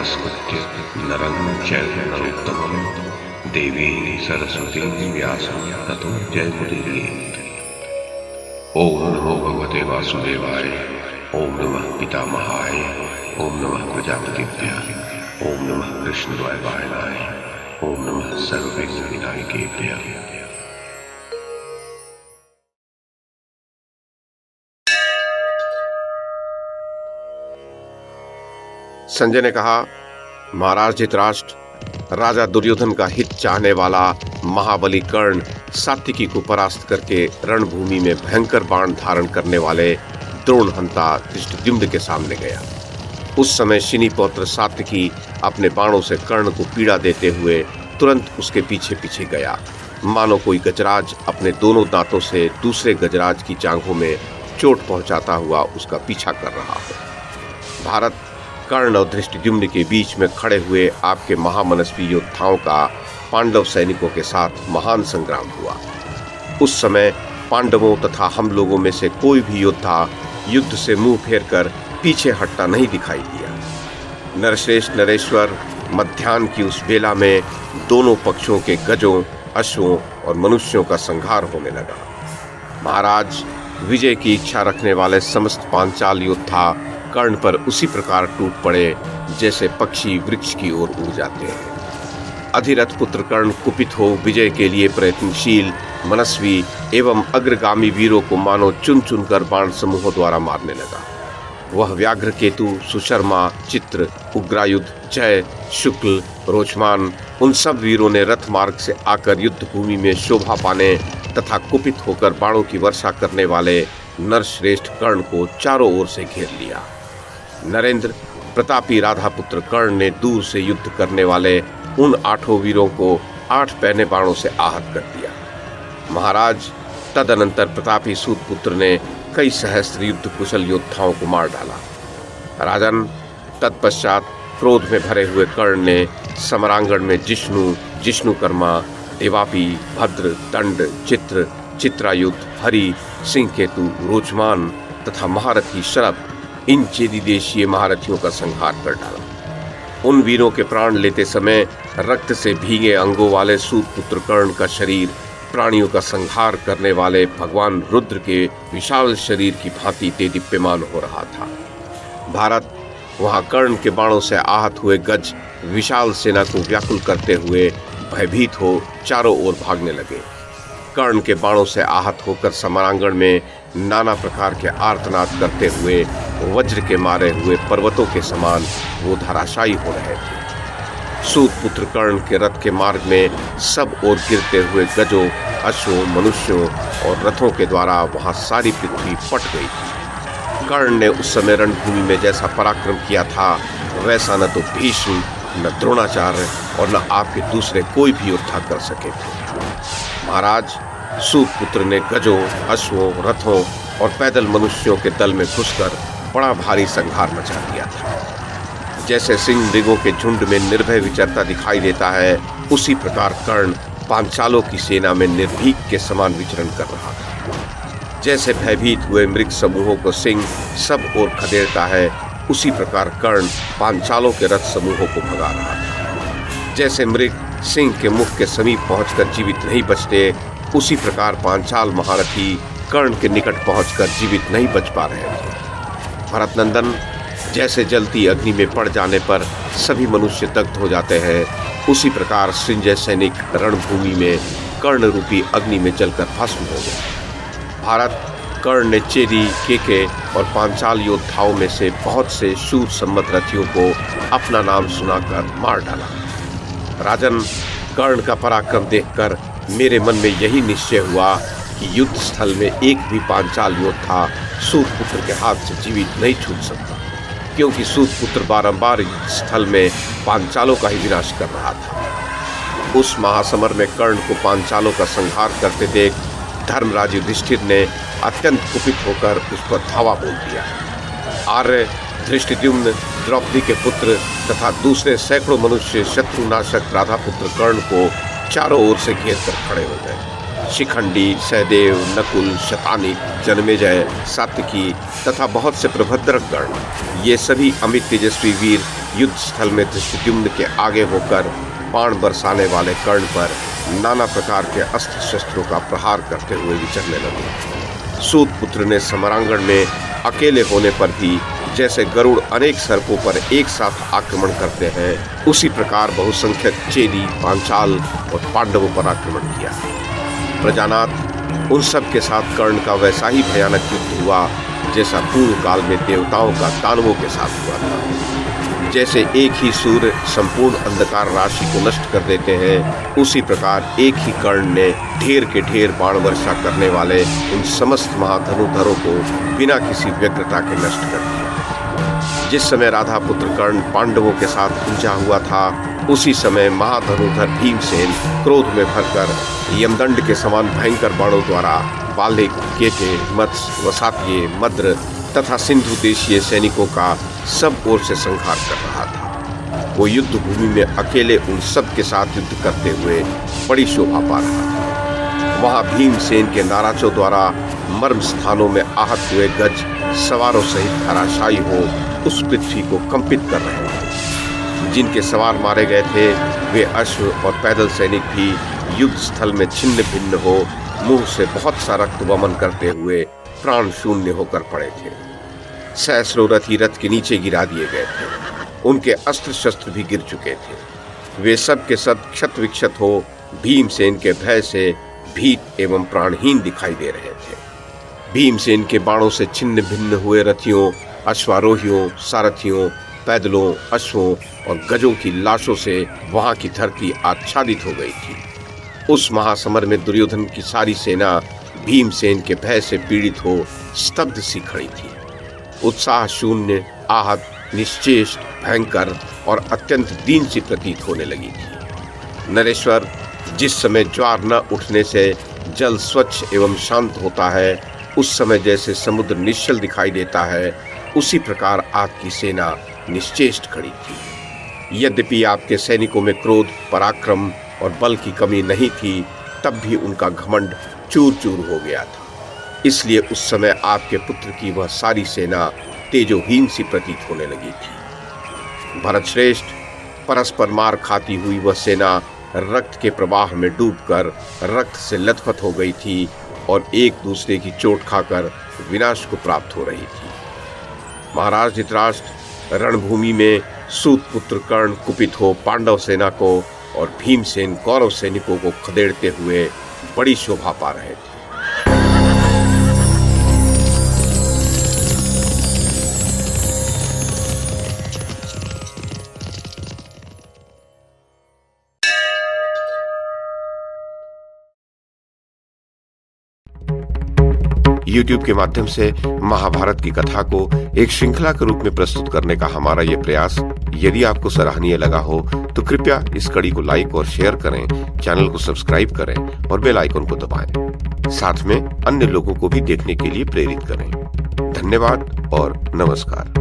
नमस्कृत्य नरं चैव नरोत्तमं देवीं सरस्वतीं व्यासं ततो जयमुदीरयेत्। ओम नमो भगवते वासुदेवाय, ओम नमः पितामहाय, ओम नमः प्रजापतिभ्यः, ओम नमः कृष्णद्वैपायनाय, ओम नमः सर्वविघ्नविनायकेभ्यः। संजय ने कहा, महाराज धृतराष्ट्र, राजा दुर्योधन का हित चाहने वाला महाबली कर्ण सात्विकी को परास्त करके रणभूमि में भयंकर बाण धारण करने वाले द्रोणहंता धृष्टद्युम्न के सामने गया। उस समय शिनी पौत्र सात्विकी अपने बाणों से कर्ण को पीड़ा देते हुए तुरंत उसके पीछे पीछे गया, मानो कोई गजराज अपने दोनों दांतों से दूसरे गजराज की जांघों में चोट पहुंचाता हुआ उसका पीछा कर रहा हो। भारत कर्ण और धृष्टद्युम्न के बीच में खड़े हुए आपके महामनस्वी योद्धाओं का पांडव सैनिकों के साथ महान संग्राम हुआ। उस समय पांडवों तथा हम लोगों में से कोई भी योद्धा युद्ध से मुंह फेरकर पीछे हटता नहीं दिखाई दिया। नरश्रेष्ठ नरेश्वर मध्याह्न की उस बेला में दोनों पक्षों के गजों, अश्वों और मनुष्यों का संहार होने लगा। महाराज, विजय की इच्छा रखने वाले समस्त पांचाल योद्धा कर्ण पर उसी प्रकार टूट पड़े जैसे पक्षी वृक्ष की ओर उड़ जाते हैं। अधिरथ पुत्र कर्ण कुपित हो विजय के लिए प्रयत्नशील, मनस्वी एवं अग्रगामी वीरों को मानो चुन चुन कर बाण समूहों द्वारा मारने लगा। वह व्याघ्र केतु, सुशर्मा, चित्र, उग्रायुध, जय, शुक्ल, रोचमान, उन सब वीरों ने रथ मार्ग से आकर युद्ध भूमि में शोभा पाने तथा कुपित होकर बाणों की वर्षा करने वाले नरश्रेष्ठ कर्ण को चारों ओर से घेर लिया। नरेंद्र प्रतापी राधा पुत्र कर्ण ने दूर से युद्ध करने वाले उन 8 वीरों को 8 पैने बाणों से आहत कर दिया। महाराज, तदनंतर प्रतापी सूत पुत्र ने कई सहस्त्र युद्ध कुशल योद्धाओं को मार डाला। राजन, तत्पश्चात क्रोध में भरे हुए कर्ण ने समरांगण में जिष्णु, जिष्णुकर्मा, देवापी, भद्र, दंड, चित्र, चित्रायुध, हरि, सिंहकेतु, रोचमान तथा महारथी शरभ, इन चेदी देशीय महारथियों का संहार कर डाला। उन वीरों के प्राण लेते समय रक्त से भीगे अंगों वाले सूत पुत्र कर्ण का शरीर प्राणियों का संहार करने वाले भगवान रुद्र के विशाल शरीर की भांति तेदीप्यमान हो रहा था। भारत, वहां कर्ण के बाणों से आहत हुए गज विशाल सेना को व्याकुल करते हुए भयभीत हो चारों ओर भागने लगे। कर्ण के बाणों से आहत होकर समरांगण में नाना प्रकार के आर्तनाद करते हुए वज्र के मारे हुए पर्वतों के समान वो धराशायी हो रहे थे। सूत पुत्र कर्ण के रथ के मार्ग में सब ओर गिरते हुए गजों, अश्वों, मनुष्यों और रथों के द्वारा वहां सारी पृथ्वी पट गई थी। कर्ण ने उस समय रणभूमि में जैसा पराक्रम किया था वैसा न तो भीष्म, न द्रोणाचार्य और न आपके दूसरे कोई भी योद्धा कर सके थे। महाराज, सूत पुत्र ने गजों, अश्वों, रथों और पैदल मनुष्यों के दल में घुसकर बड़ा भारी संहार मचा दिया था। जैसे सिंह मृगों के झुंड में निर्भय विचरता दिखाई देता है, उसी प्रकार कर्ण पांचालों की सेना में निर्भीक के समान विचरण कर रहा था। जैसे भयभीत हुए मृग समूहों को सिंह सब ओर खदेड़ता है, उसी प्रकार कर्ण पांचालों के रथ समूहों को भगा रहा था। जैसे मृग सिंह के मुख के समीप पहुंचकर जीवित नहीं बचते, उसी प्रकार पांचाल महारथी कर्ण के निकट पहुंचकर जीवित नहीं बच पा रहे थे। भरतनंदन, जैसे जलती अग्नि में पड़ जाने पर सभी मनुष्य दग्ध हो जाते हैं, उसी प्रकार संजय सैनिक रणभूमि में कर्ण रूपी अग्नि में जलकर भस्म हो गए। भारत, कर्ण ने चेदी, केके और पांचाल योद्धाओं में से बहुत से शूर सम्मत रथियों को अपना नाम सुनाकर मार डाला। राजन, कर्ण का पराक्रम देखकर मेरे मन में यही निश्चय हुआ कि युद्ध स्थल में एक भी पांचाल योद्धा सूत पुत्र के हाथ से जीवित नहीं छूट सकता, क्योंकि सूत पुत्र बारंबार युद्ध स्थल में पांचालों का ही विनाश कर रहा था। उस महासमर में कर्ण को पांचालों का संहार करते देख धर्मराज युधिष्ठिर ने अत्यंत कुपित होकर उस पर धावा बोल दिया। आर्य, धृष्टद्युम्न, द्रौपदी के पुत्र तथा दूसरे सैकड़ों मनुष्य शत्रुनाशक राधा पुत्र कर्ण को चारों ओर से घेर कर खड़े हो गए। शिखंडी, सहदेव, नकुल, शतानिक, जन्मेजय, सात्यकी तथा बहुत से प्रभद्रक गण, ये सभी अमित तेजस्वी वीर युद्ध स्थल में धृष्टद्युम्न के आगे होकर बाण बरसाने वाले कर्ण पर नाना प्रकार के अस्त्र शस्त्रों का प्रहार करते हुए विचरने लगे। सूत पुत्र ने समरांगण में अकेले होने पर भी जैसे गरुड़ अनेक सर्पों पर एक साथ आक्रमण करते हैं, उसी प्रकार बहुसंख्यक चेदी, पांचाल और पांडवों पर आक्रमण किया। प्रजानाथ, उन सब के साथ कर्ण का वैसा ही भयानक युद्ध हुआ जैसा पूर्व काल में देवताओं का दानवों के साथ हुआ था। जैसे एक ही सूर्य संपूर्ण अंधकार राशि को नष्ट कर देते हैं, उसी प्रकार एक ही कर्ण ने ढेर के ढेर बाण वर्षा करने वाले उन समस्त महाधनुधरों को बिना किसी व्यग्रता के नष्ट कर दिया। जिस समय राधा पुत्र कर्ण पांडवों के साथ उलझा हुआ था, उसी समय महाधनुधर भीमसेन क्रोध में भरकर यमदंड के समान भयंकर बाणों द्वारा बालिक, केके, मत्स्य, वसातिये, मद्र तथा सिंधु देशीय सैनिकों का सब ओर से संहार कर रहा था। वो युद्ध भूमि में अकेले उन सब के साथ युद्ध करते हुए बड़ी शोभा पा रहा था। वहां भीमसेन के नाराजों द्वारा मर्म स्थानों में आहत हुए गज सवारों सहित धराशायी हो उस पृथ्वी को कंपित कर रहे थे। जिनके सवार मारे गए थे, वे अश्व और पैदल सैनिक भी युद्ध स्थल में छिन्न भिन्न हो मुंह से बहुत सा रक्त वमन करते हुए प्राण शून्य होकर पड़े थे। सहस्रों रथी रथ के नीचे गिरा दिए गए थे। उनके अस्त्र शस्त्र भी गिर चुके थे। वे सब के सब क्षत विक्षत हो भीमसेन के भय से भीत एवं प्राणहीन दिखाई दे रहे थे। भीमसेन के बाणों से छिन्न भिन्न हुए रथियों, अश्वारोहियों, सारथियों, पैदलों, अश्वों और गजों की लाशों से वहां की धरती आच्छादित हो गई थी। उस महासमर में दुर्योधन की सारी सेना भीमसेन के भय से पीड़ित हो स्तब्ध सी खड़ी थी। उत्साह शून्य, आहत, निश्चेष्ट, भयंकर और अत्यंत दीन सी प्रतीत होने लगी थी। नरेश्वर, जिस समय ज्वार न उठने से जल स्वच्छ एवं शांत होता है, उस समय जैसे समुद्र निश्चल दिखाई देता है, उसी प्रकार आपकी सेना निश्चेष्ट खड़ी थी। यद्यपि आपके सैनिकों में क्रोध, पराक्रम और बल की कमी नहीं थी, तब भी उनका घमंड चूर चूर हो गया था। इसलिए उस समय आपके पुत्र की वह सारी सेना तेजोहीन सी प्रतीत होने लगी थी। भरत श्रेष्ठ, परस्पर मार खाती हुई वह सेना रक्त के प्रवाह में डूबकर रक्त से लथपथ हो गई थी और एक दूसरे की चोट खाकर विनाश को प्राप्त हो रही थी। महाराज धृतराष्ट्र, रणभूमि में सूत पुत्र कर्ण कुपित हो पांडव सेना को और भीमसेन कौरव सैनिकों को खदेड़ते हुए बड़ी शोभा पा रहे थे। YouTube के माध्यम से महाभारत की कथा को एक श्रृंखला के रूप में प्रस्तुत करने का हमारा ये प्रयास यदि आपको सराहनीय लगा हो तो कृपया इस कड़ी को लाइक और शेयर करें, चैनल को सब्सक्राइब करें और बेल आइकन को दबाएं। साथ में अन्य लोगों को भी देखने के लिए प्रेरित करें। धन्यवाद और नमस्कार।